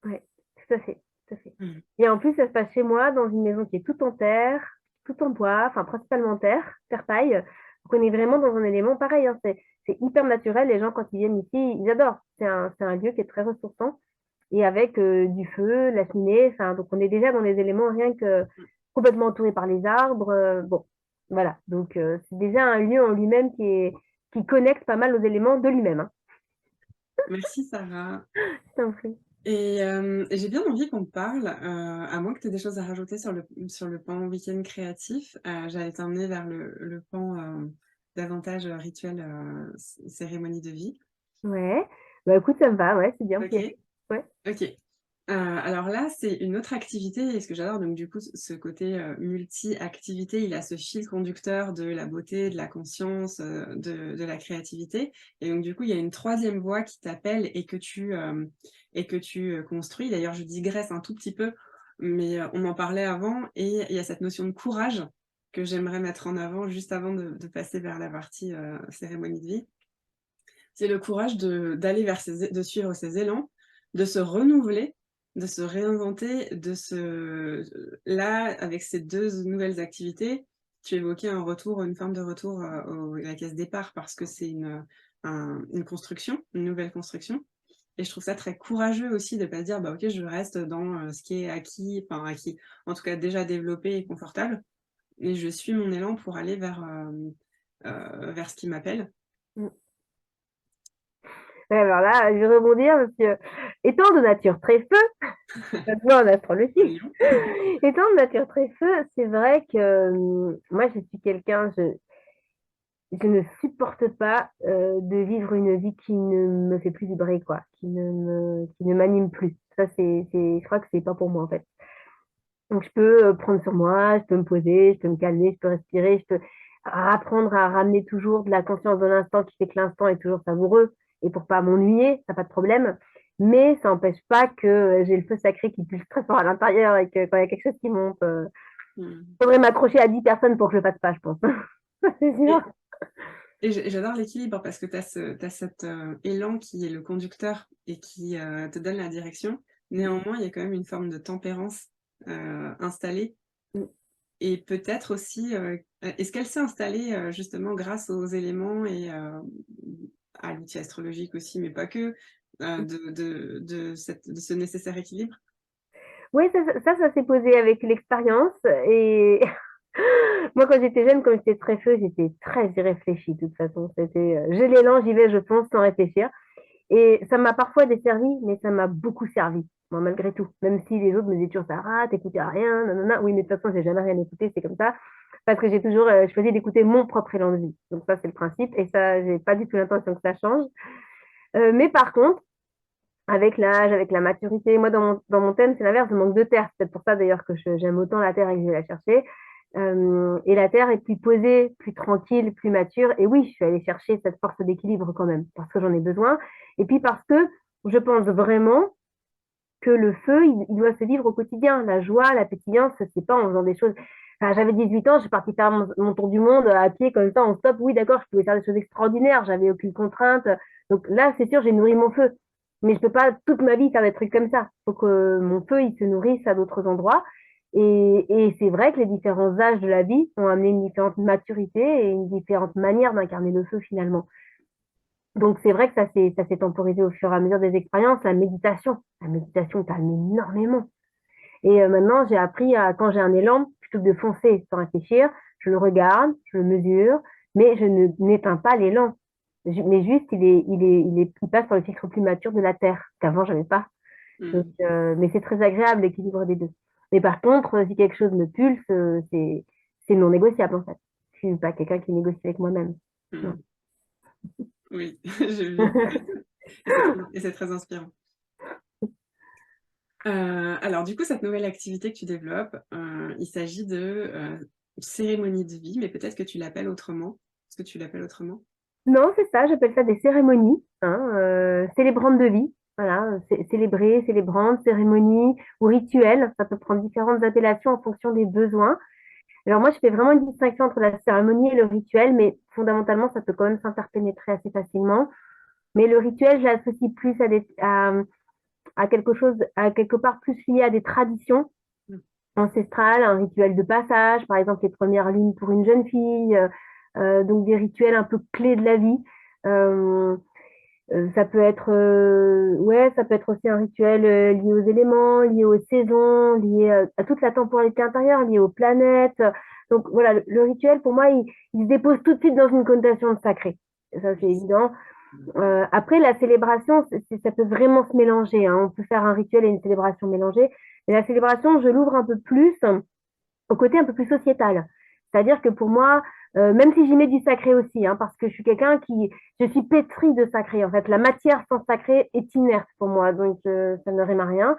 Ouais, tout à fait, tout à fait. Mm. Et en plus, ça se passe chez moi, dans une maison qui est toute en terre, tout en bois, enfin principalement terre, terre-paille. Donc on est vraiment dans un élément pareil, hein, c'est hyper naturel. Les gens, quand ils viennent ici, ils adorent. C'est un lieu qui est très ressourçant. Et avec du feu, la cheminée, enfin, donc on est déjà dans les éléments rien que complètement entouré par les arbres. Bon, voilà. Donc c'est déjà un lieu en lui-même qui connecte pas mal aux éléments de lui-même, hein. Merci Sarah. Je t'en prie. Et j'ai bien envie qu'on parle, à moins que tu aies des choses à rajouter sur le pan week-end créatif, j'allais t'emmener vers le pan davantage rituel, cérémonie de vie. Ouais. Bah écoute, ça me va, ouais, c'est bien, on peut y Ok? aller. Ouais. Ok. Alors là, c'est une autre activité et ce que j'adore, donc du coup, ce côté multi-activité, il a ce fil conducteur de la beauté, de la conscience, de la créativité. Et donc du coup, il y a une troisième voie qui t'appelle et que tu construis. D'ailleurs, je digresse un tout petit peu, mais on en parlait avant et il y a cette notion de courage que j'aimerais mettre en avant juste avant de passer vers la partie cérémonie de vie. C'est le courage d'aller vers de suivre ses élans, de se renouveler, de se réinventer, là, avec ces 2 nouvelles activités, tu évoquais un retour, une forme de retour, à la case départ parce que c'est une construction, une nouvelle construction et je trouve ça très courageux aussi de pas se dire: «Bah, OK, je reste dans, ce qui est acquis», enfin acquis, en tout cas déjà développé et confortable et je suis mon élan pour aller vers ce qui m'appelle. Mm. Ouais, alors là, je vais rebondir parce que, étant de nature très feu, maintenant en astrologie, Lion. étant de nature très feu, c'est vrai que moi, je suis quelqu'un, je ne supporte pas de vivre une vie qui ne me fait plus vibrer, quoi, qui ne m'anime plus. Ça, je crois que c'est pas pour moi, en fait. Donc, je peux prendre sur moi, je peux me poser, je peux me calmer, je peux respirer, je peux apprendre à ramener toujours de la conscience de l'instant qui fait que l'instant est toujours savoureux et pour pas m'ennuyer, ça pas de problème. Mais ça n'empêche pas que j'ai le feu sacré qui pulse très fort à l'intérieur et que quand il y a quelque chose qui monte, Mmh. faudrait m'accrocher à 10 personnes pour que je le fasse pas, je pense. C'est sûr. Et j'adore l'équilibre parce que tu cet, élan qui est le conducteur et qui, te donne la direction. Néanmoins, il y a quand même une forme de tempérance, installée et peut-être aussi, est-ce qu'elle s'est installée, justement grâce aux éléments et à l'outil astrologique aussi, mais pas que, de ce nécessaire équilibre? Oui, ça s'est posé avec l'expérience. Et moi, quand j'étais jeune, comme j'étais très feu, j'étais très irréfléchie, de toute façon. C'était, j'ai l'élan, j'y vais, je fonce sans réfléchir. Et ça m'a parfois desservi, mais ça m'a beaucoup servi, moi, malgré tout. Même si les autres me disaient toujours, Sarah, t'écoutes à rien, nanana. Oui, mais de toute façon, j'ai jamais rien écouté, c'est comme ça. Parce que j'ai toujours choisi d'écouter mon propre élan de vie. Donc ça, c'est le principe. Et ça, j'ai pas du tout l'intention que ça change. Mais par contre, avec l'âge, avec la maturité. Moi, dans mon thème, c'est l'inverse, je manque de terre. C'est peut-être pour ça d'ailleurs que j'aime autant la terre et que je vais la chercher. Et la terre est plus posée, plus tranquille, plus mature. Et oui, je suis allée chercher cette force d'équilibre quand même, parce que j'en ai besoin. Et puis parce que je pense vraiment que le feu, il doit se vivre au quotidien. La joie, la pétillance, c'est pas en faisant des choses. Enfin, j'avais 18 ans, je suis partie faire mon tour du monde à pied comme ça, en stop. Oui, d'accord, je pouvais faire des choses extraordinaires, j'avais aucune contrainte. Donc là, c'est sûr, j'ai nourri mon feu. Mais je peux pas toute ma vie faire des trucs comme ça. Faut que mon feu, il se nourrisse à d'autres endroits. Et c'est vrai que les différents âges de la vie ont amené une différente maturité et une différente manière d'incarner le feu finalement. Donc, c'est vrai que ça s'est temporisé au fur et à mesure des expériences. La méditation calme énormément. Et maintenant, j'ai appris à, quand j'ai un élan, plutôt que de foncer sans réfléchir, je le regarde, je le mesure, mais je ne n'éteins pas l'élan. Mais juste, il passe sur le filtre plus mature de la Terre, qu'avant, je n'avais pas. Donc, Mm. mais c'est très agréable, l'équilibre des deux. Mais par contre, si quelque chose me pulse, c'est non négociable, en fait. Je suis pas quelqu'un qui négocie avec moi-même. Non. Mm. Oui, j'ai vu. Et c'est très inspirant. Alors du coup, cette nouvelle activité que tu développes, il s'agit de cérémonie de vie, mais peut-être que tu l'appelles autrement. Est-ce que tu l'appelles autrement? Non, c'est ça, j'appelle ça des cérémonies, hein, célébrantes de vie. Voilà, célébrer, célébrante, cérémonie ou rituel. Ça peut prendre différentes appellations en fonction des besoins. Alors moi, je fais vraiment une distinction entre la cérémonie et le rituel, mais fondamentalement, ça peut quand même s'interpénétrer assez facilement. Mais le rituel, je l'associe plus à quelque chose, à quelque part plus lié à des traditions Mm. ancestrales, un rituel de passage, par exemple les premières lunes pour une jeune fille, donc des rituels un peu clés de la vie. Euh, Ça peut être, ouais, ça peut être aussi un rituel lié aux éléments, lié aux saisons, lié à toute la temporalité intérieure, lié aux planètes. Donc voilà, le rituel, pour moi, il se dépose tout de suite dans une connotation de sacré. Ça, c'est évident. Après, la célébration, ça peut vraiment se mélanger, hein. On peut faire un rituel et une célébration mélangée. Mais la célébration, je l'ouvre un peu plus au côté un peu plus sociétal. C'est-à-dire que pour moi, même si j'y mets du sacré aussi, hein, parce que je suis quelqu'un je suis pétrie de sacré. En fait, la matière sans sacré est inerte pour moi, donc ça ne rime à rien.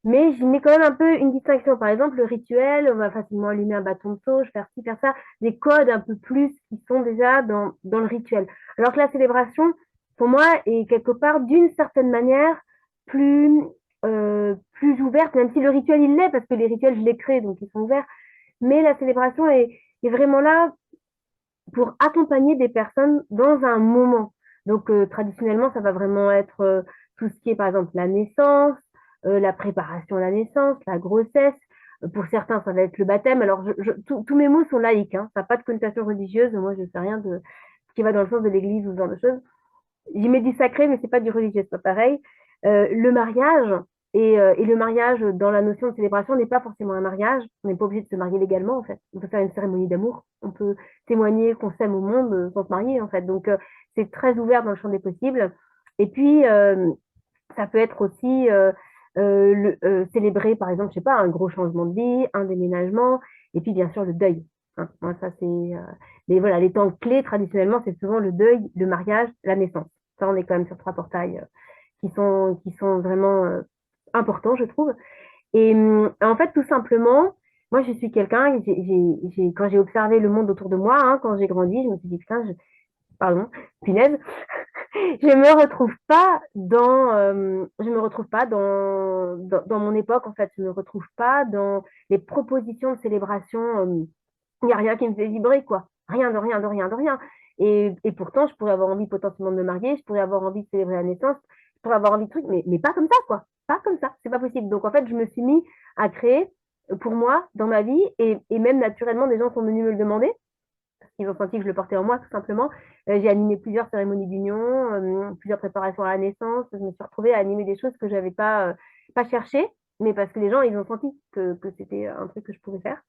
Mais j'y mets quand même un peu une distinction. Par exemple, le rituel, on va facilement allumer un bâton de sauge, faire ci, faire ça, des codes un peu plus qui sont déjà dans le rituel. Alors que la célébration, pour moi, est quelque part, d'une certaine manière, plus, plus ouverte, même si le rituel, il l'est, parce que les rituels, je les crée, donc ils sont ouverts. Mais la célébration est vraiment là pour accompagner des personnes dans un moment. Donc, traditionnellement, ça va vraiment être tout ce qui est, par exemple, la naissance, la préparation à la naissance, la grossesse. Pour certains, ça va être le baptême. Alors, tous mes mots sont laïques, hein. Ça n'a pas de connotation religieuse. Moi, je ne sais rien de ce qui va dans le sens de l'église ou ce genre de choses. J'y mets du sacré, mais c'est pas du religieux, c'est pas pareil. Le mariage et le mariage dans la notion de célébration n'est pas forcément un mariage. On n'est pas obligé de se marier légalement, en fait. On peut faire une cérémonie d'amour. On peut témoigner qu'on s'aime au monde sans se marier, en fait. Donc, c'est très ouvert dans le champ des possibles. Et puis, ça peut être aussi célébrer, par exemple, je sais pas, un gros changement de vie, un déménagement, et puis bien sûr le deuil. Hein. Moi, ça, mais voilà, les temps clés, traditionnellement, c'est souvent le deuil, le mariage, la naissance. Ça, on est quand même sur trois portails qui sont vraiment importants, je trouve. Et en fait, tout simplement, moi, je suis quelqu'un, quand j'ai observé le monde autour de moi, hein, quand j'ai grandi, je me suis dit, putain, pardon, punaise, je me retrouve pas dans mon époque, en fait, je me retrouve pas dans les propositions de célébration. Il n'y a rien qui me fait vibrer, quoi. Rien de rien, de rien, de rien. Et pourtant, je pourrais avoir envie potentiellement de me marier, je pourrais avoir envie de célébrer la naissance, je pourrais avoir envie de trucs, mais pas comme ça, quoi. Pas comme ça, c'est pas possible. Donc, en fait, je me suis mis à créer pour moi, dans ma vie, et même naturellement, des gens sont venus me le demander. Ils ont senti que je le portais en moi, tout simplement. J'ai animé plusieurs cérémonies d'union, plusieurs préparations à la naissance. Je me suis retrouvée à animer des choses que je n'avais pas cherché, mais parce que les gens, ils ont senti que c'était un truc que je pouvais faire.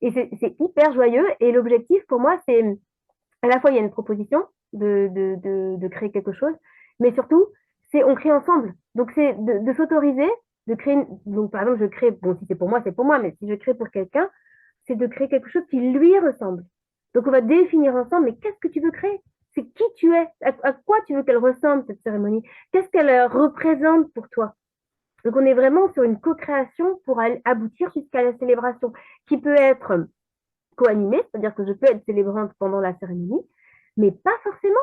Et c'est hyper joyeux. Et l'objectif pour moi, c'est à la fois, il y a une proposition de créer quelque chose, mais surtout, c'est on crée ensemble. Donc, c'est de s'autoriser, de créer. Donc, par exemple, je crée, bon, si c'est pour moi, mais si je crée pour quelqu'un, c'est de créer quelque chose qui lui ressemble. Donc, on va définir ensemble, mais qu'est-ce que tu veux créer? C'est qui tu es? À quoi tu veux qu'elle ressemble, cette cérémonie? Qu'est-ce qu'elle représente pour toi? Donc, on est vraiment sur une co-création pour aboutir jusqu'à la célébration, qui peut être co-animée, c'est-à-dire que je peux être célébrante pendant la cérémonie, mais pas forcément.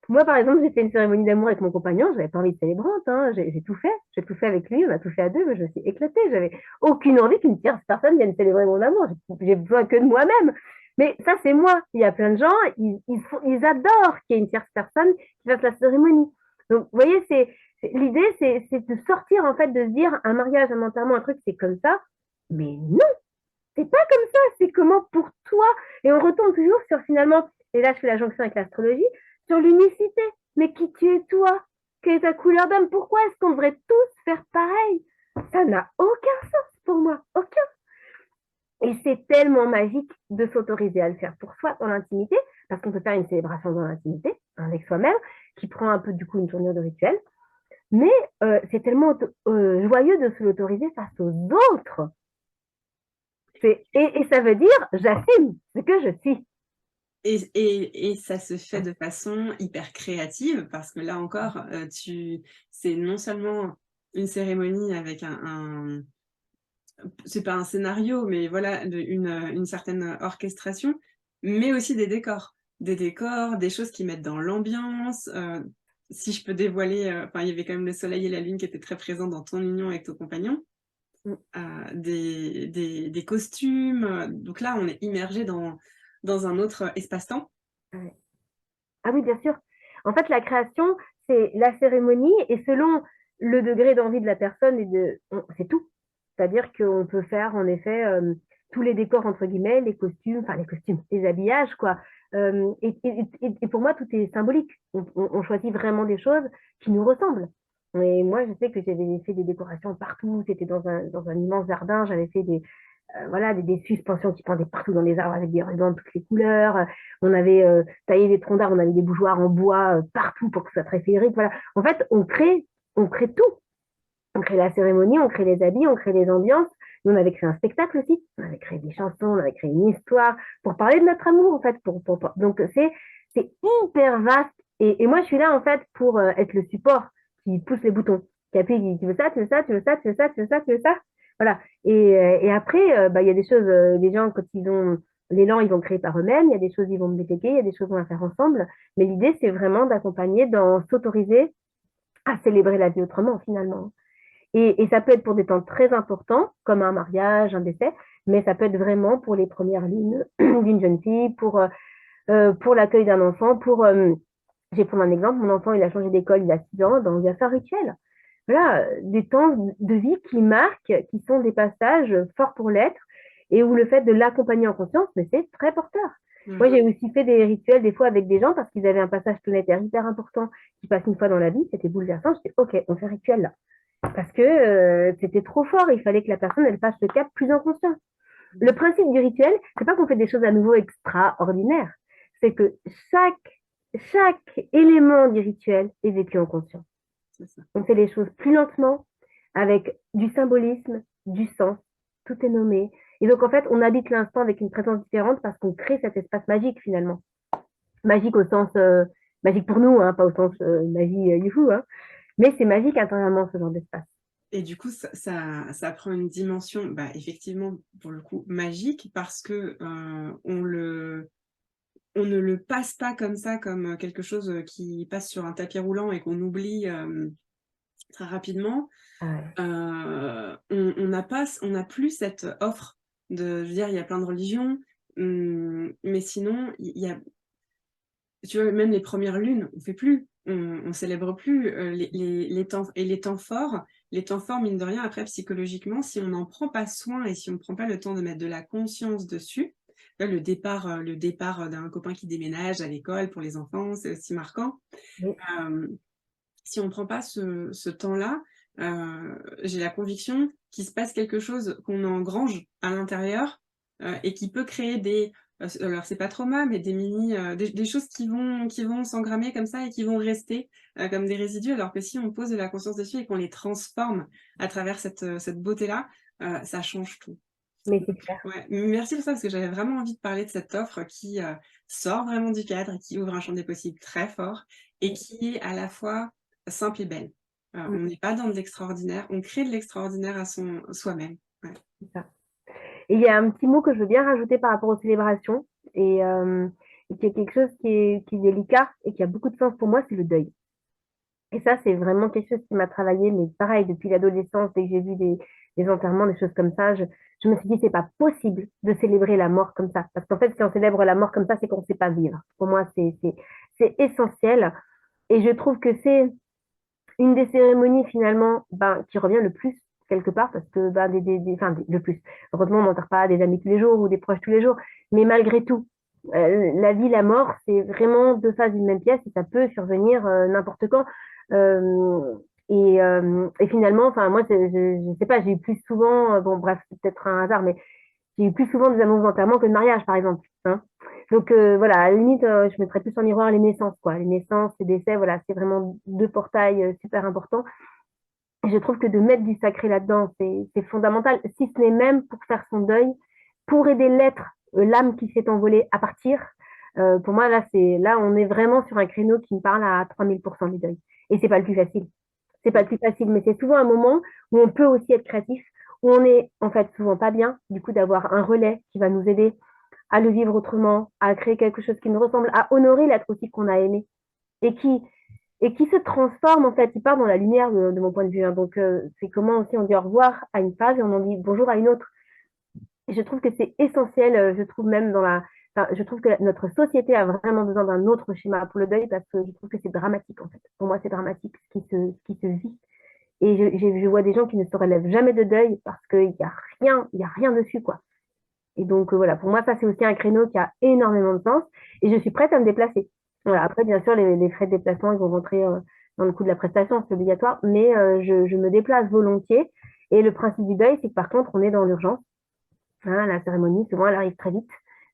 Moi, par exemple, j'ai fait une cérémonie d'amour avec mon compagnon, j'avais pas envie de célébrante, hein. J'ai tout fait avec lui, on a tout fait à deux, mais je me suis éclatée. J'avais aucune envie qu'une tierce personne vienne célébrer mon amour. J'ai besoin que de moi-même. Mais ça, c'est moi. Il y a plein de gens, ils adorent qu'il y ait une tierce personne qui fasse la cérémonie. Donc, vous voyez, l'idée, c'est de sortir, en fait, de se dire un mariage, un enterrement, un truc, c'est comme ça. Mais non, c'est pas comme ça, c'est comment pour toi. Et on retombe toujours sur finalement, et là je fais la jonction avec l'astrologie, sur l'unicité. Mais qui tu es toi? Quelle est ta couleur d'âme? Pourquoi est-ce qu'on devrait tous faire pareil? Ça n'a aucun sens pour moi, aucun. Et c'est tellement magique de s'autoriser à le faire pour soi dans l'intimité, parce qu'on peut faire une célébration dans l'intimité, avec soi-même, qui prend un peu du coup une tournure de rituel. Mais c'est tellement joyeux de se l'autoriser face aux autres. Et ça veut dire, j'assume ce que je suis. Et ça se fait de façon hyper créative parce que là encore, c'est non seulement une cérémonie avec c'est pas un scénario, mais voilà, une certaine orchestration, mais aussi des décors. Des décors, des choses qui mettent dans l'ambiance. Si je peux dévoiler, enfin, il y avait quand même le soleil et la lune qui étaient très présents dans ton union avec ton compagnon. Des costumes. Donc là, on est immergé dans un autre espace-temps. Ouais. Ah oui, bien sûr. En fait, la création, c'est la cérémonie et selon le degré d'envie de la personne, c'est tout. C'est-à-dire qu'on peut faire, en effet, tous les décors, entre guillemets, les costumes, les habillages, quoi. Et pour moi, tout est symbolique. On choisit vraiment des choses qui nous ressemblent. Et moi, je sais que j'avais fait des décorations partout. C'était dans un immense jardin. J'avais fait voilà, des suspensions qui pendaient partout dans les arbres avec des rubans de toutes les couleurs. On avait taillé des troncs d'arbres, on avait des bougeoirs en bois partout pour que ce soit très féerique. Voilà. En fait, on crée tout. On crée la cérémonie, on crée les habits, on crée les ambiances. Nous, on avait créé un spectacle aussi. On avait créé des chansons, on avait créé une histoire pour parler de notre amour, en fait. Donc, c'est hyper vaste. Et moi, je suis là, en fait, pour être le support qui pousse les boutons, qui appuie, qui dit, tu veux ça, tu veux ça, tu veux ça, tu veux ça, tu veux ça, tu veux ça. Voilà. Et après, bah, il y a des choses, les gens, quand ils ont l'élan, ils vont créer par eux-mêmes. Il y a des choses, ils vont me déléguer. Il y a des choses, on va faire ensemble. Mais l'idée, c'est vraiment d'accompagner dans s'autoriser à célébrer la vie autrement, finalement. Et ça peut être pour des temps très importants, comme un mariage, un décès, mais ça peut être vraiment pour les premières lunes d'une jeune fille, pour l'accueil d'un enfant, je vais prendre un exemple, mon enfant, il a changé d'école il y a 6 ans, donc il y a fait un rituel. Voilà, des temps de vie qui marquent, qui sont des passages forts pour l'être, et où le fait de l'accompagner en conscience, mais c'est très porteur. Moi, j'ai aussi fait des rituels des fois avec des gens parce qu'ils avaient un passage planétaire hyper important qui passe une fois dans la vie, c'était bouleversant. Je dis, OK, on fait un rituel là. Parce que c'était trop fort, il fallait que la personne elle passe le cap plus en conscience. Le principe du rituel, c'est pas qu'on fait des choses à nouveau extraordinaires, c'est que chaque élément du rituel est vécu en conscience. On fait les choses plus lentement, avec du symbolisme, du sens, tout est nommé. Et donc en fait, on habite l'instant avec une présence différente parce qu'on crée cet espace magique finalement. Magique au sens magique pour nous, hein, pas au sens magie youhou, hein. Mais c'est magique intérieurement ce genre d'espace. Et du coup, ça prend une dimension, bah, effectivement, pour le coup, magique parce que on ne le passe pas comme ça, comme quelque chose qui passe sur un tapis roulant et qu'on oublie très rapidement. Ouais. On n'a plus cette offre je veux dire, il y a plein de religions, mais sinon, il y a, tu vois, même les premières lunes, on fait plus, on célèbre plus les temps et les temps forts. Les temps forts, mine de rien, après psychologiquement, si on n'en prend pas soin et si on ne prend pas le temps de mettre de la conscience dessus, là, le départ d'un copain qui déménage à l'école pour les enfants, c'est aussi marquant. Oui. Si on ne prend pas ce temps-là, j'ai la conviction qu'il se passe quelque chose qu'on engrange à l'intérieur et qui peut créer alors c'est pas trauma, mais des choses qui vont s'engrammer comme ça et qui vont rester comme des résidus, alors que si on pose de la conscience dessus et qu'on les transforme à travers cette beauté-là, ça change tout. Mais c'est clair. Ouais, merci pour ça, parce que j'avais vraiment envie de parler de cette offre qui sort vraiment du cadre et qui ouvre un champ des possibles très fort et Oui. qui est à la fois simple et belle. On Mm, n'est pas dans de l'extraordinaire, on crée de l'extraordinaire à soi-même. Ouais. c'est ça. Et il y a un petit mot que je veux bien rajouter par rapport aux célébrations. Et et qu'il y a quelque chose qui est délicat et qui a beaucoup de sens pour moi, c'est le deuil. Et ça, c'est vraiment quelque chose qui m'a travaillé, mais pareil, depuis l'adolescence, dès que j'ai vu des enterrements, des choses comme ça, je me suis dit, c'est pas possible de célébrer la mort comme ça. Parce qu'en fait, si on célèbre la mort comme ça, c'est qu'on ne sait pas vivre. Pour moi, c'est essentiel. Et je trouve que c'est une des cérémonies finalement ben, qui revient le plus quelque part, parce que ben, enfin, le plus. Heureusement, on n'enterre pas des amis tous les jours ou des proches tous les jours, mais malgré tout, la vie, la mort, c'est vraiment deux faces d'une même pièce et ça peut survenir n'importe quand. Et finalement, enfin, moi, je sais pas, j'ai eu plus souvent, bon, bref, c'est peut-être un hasard, mais j'ai eu plus souvent des annonces d'enterrement que de mariage, par exemple. Hein. Donc voilà, à la limite, je mettrais plus en miroir les naissances, quoi. Les naissances, les décès, voilà, c'est vraiment deux portails super importants. Et je trouve que de mettre du sacré là-dedans, c'est fondamental, si ce n'est même pour faire son deuil, pour aider l'être, l'âme qui s'est envolée à partir. Pour moi, là, on est vraiment sur un créneau qui me parle à 3000% du deuil. Et c'est pas le plus facile. C'est pas le plus facile, mais c'est souvent un moment où on peut aussi être créatif, où on est en fait souvent pas bien, du coup d'avoir un relais qui va nous aider à le vivre autrement, à créer quelque chose qui nous ressemble, à honorer l'être aussi qu'on a aimé et qui se transforme en fait, il part dans la lumière de mon point de vue. Hein. Donc c'est comment aussi on dit au revoir à une phase et on en dit bonjour à une autre. Et je trouve que c'est essentiel, je trouve même enfin, je trouve que notre société a vraiment besoin d'un autre schéma pour le deuil parce que je trouve que c'est dramatique en fait. Pour moi, c'est dramatique ce qui se vit. Et je vois des gens qui ne se relèvent jamais de deuil parce qu'il y a rien dessus, quoi. Et donc, voilà, pour moi, ça, c'est aussi un créneau qui a énormément de sens et je suis prête à me déplacer. Voilà, après, bien sûr, les frais de déplacement, ils vont rentrer dans le coût de la prestation, c'est obligatoire, mais je me déplace volontiers. Et le principe du deuil, c'est que par contre, on est dans l'urgence. Hein, la cérémonie, souvent, elle arrive très vite.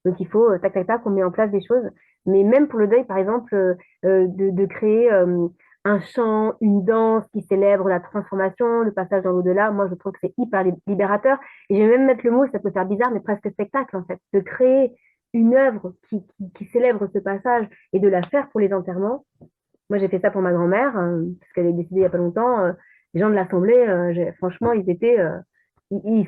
Donc, il faut, tac, tac, tac, on met en place des choses. Mais même pour le deuil, par exemple, de créer un chant, une danse qui célèbre la transformation, le passage dans l'au-delà, moi, je trouve que c'est hyper libérateur. Et je vais même mettre le mot, ça peut faire bizarre, mais presque spectacle, en fait. De créer une œuvre qui célèbre ce passage et de la faire pour les enterrements. Moi, j'ai fait ça pour ma grand-mère, parce qu'elle est décédée il n'y a pas longtemps. Les gens de l'Assemblée, franchement, ils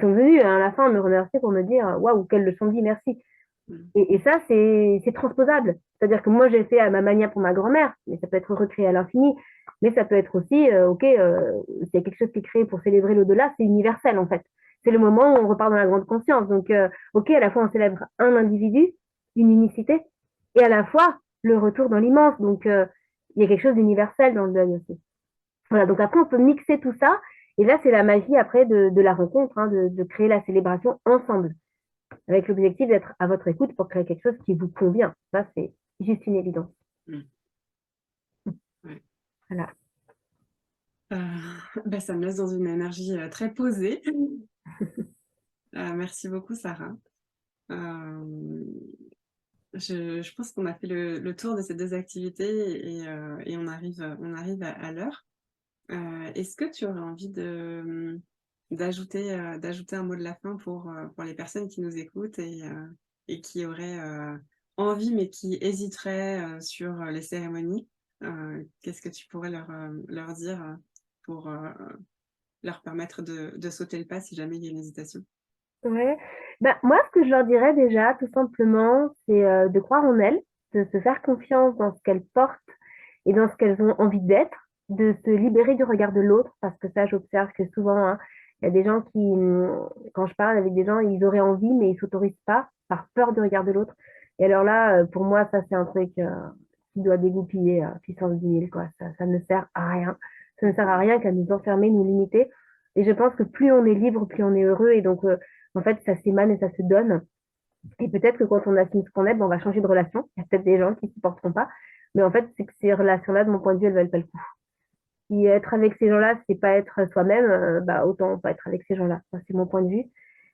sont venus hein, à la fin me remercier pour me dire, waouh, quelle leçon de vie, merci. Mm. Et ça, c'est transposable. C'est-à-dire que moi, j'ai fait à ma manière pour ma grand-mère, mais ça peut être recréé à l'infini. Mais ça peut être aussi, OK, s'il y a quelque chose qui est créé pour célébrer l'au-delà, c'est universel, en fait. C'est le moment où on repart dans la grande conscience. Donc, OK, à la fois, on célèbre un individu, une unicité, et à la fois, le retour dans l'immense. Donc, il y a quelque chose d'universel dans le deuil aussi. Voilà, donc après, on peut mixer tout ça. Et là, c'est la magie après de la rencontre, hein, de créer la célébration ensemble avec l'objectif d'être à votre écoute pour créer quelque chose qui vous convient. Ça, c'est juste une évidence. Mm. Ouais. Voilà. Euh, bah, ça me laisse dans une énergie très posée. Merci beaucoup, Sarah. Euh, je pense qu'on a fait le tour de ces deux activités et on arrive à l'heure. Est-ce que tu aurais envie d'ajouter un mot de la fin pour les personnes qui nous écoutent et qui auraient envie mais qui hésiteraient sur les cérémonies? Qu'est-ce que tu pourrais leur dire pour leur permettre de sauter le pas si jamais il y a une hésitation? Ouais. Ben, moi, ce que je leur dirais déjà, tout simplement, c'est de croire en elles, de se faire confiance dans ce qu'elles portent et dans ce qu'elles ont envie d'être, de se libérer du regard de l'autre, parce que ça, j'observe que souvent, hein, il y a des gens qui, quand je parle avec des gens, ils auraient envie, mais ils s'autorisent pas par peur du regard de l'autre. Et alors là, pour moi, ça, c'est un truc qui doit dégoupiller puissance 10 000, quoi. Ça ne sert à rien. Ça ne sert à rien qu'à nous enfermer, nous limiter. Et je pense que plus on est libre, plus on est heureux. Et donc, en fait, ça s'émane et ça se donne. Et peut-être que quand on assume ce qu'on est, ben, on va changer de relation. Il y a peut-être des gens qui ne supporteront pas. Mais en fait, c'est que ces relations-là, de mon point de vue, elles ne valent pas le coup. Si être avec ces gens-là, c'est pas être soi-même, bah, autant pas être avec ces gens-là. Ça, c'est mon point de vue.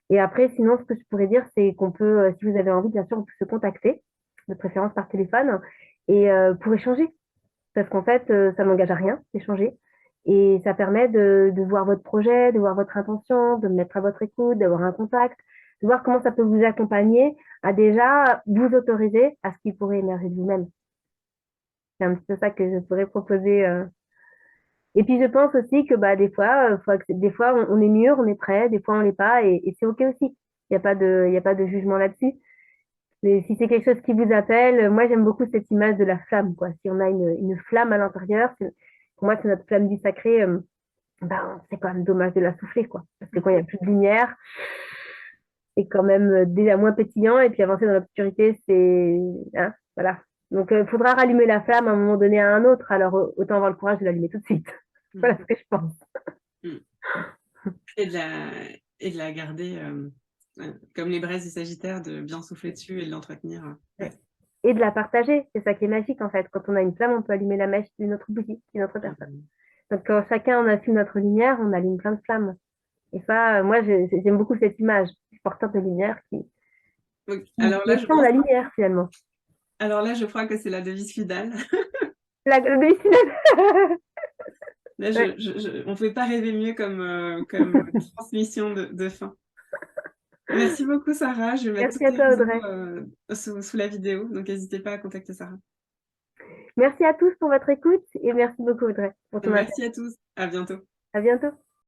Et après, sinon, ce que je pourrais dire, c'est qu'on peut, si vous avez envie, bien sûr, on peut se contacter, de préférence par téléphone, et pour échanger. Parce qu'en fait, ça n'engage à rien d'échanger. Et ça permet de voir votre projet, de voir votre intention, de me mettre à votre écoute, d'avoir un contact, de voir comment ça peut vous accompagner à déjà vous autoriser à ce qui pourrait émerger de vous-même. C'est un petit peu ça que je pourrais proposer. Et puis je pense aussi que bah, des fois on est mûr, on est prêt, des fois on l'est pas, et c'est OK aussi. Il n'y a pas de jugement là-dessus. Mais si c'est quelque chose qui vous appelle, moi j'aime beaucoup cette image de la flamme, quoi. Si on a une flamme à l'intérieur, pour moi c'est notre flamme du sacré, ben, c'est quand même dommage de la souffler, quoi. Parce que quand il n'y a plus de lumière, c'est quand même déjà moins pétillant, et puis avancer dans l'obscurité, hein, voilà. Donc il faudra rallumer la flamme à un moment donné à un autre, alors autant avoir le courage de l'allumer tout de suite. Mm, Voilà ce que je pense. mm. Et de la garder, comme les braises du Sagittaire, de bien souffler dessus et de l'entretenir. Ouais. Ouais. Et de la partager, c'est ça qui est magique en fait. Quand on a une flamme, on peut allumer la mèche d'une autre bougie, d'une autre personne. Mm. Donc quand chacun en a su notre lumière, on allume plein de flammes. Et ça, moi j'aime beaucoup cette image, du porteur de lumière Donc, qui étend la lumière finalement. alors là, je crois que c'est la devise finale. Le demi-finale. Là, Ouais. on ne pouvait pas rêver mieux comme transmission de fin. Merci beaucoup, Sarah. Je vais mettre tous Merci à tes toi réseaux Audrey. sous la vidéo, donc n'hésitez pas à contacter Sarah. Merci à tous pour votre écoute et merci beaucoup Audrey pour ton appel. Merci à tous. À bientôt. À bientôt.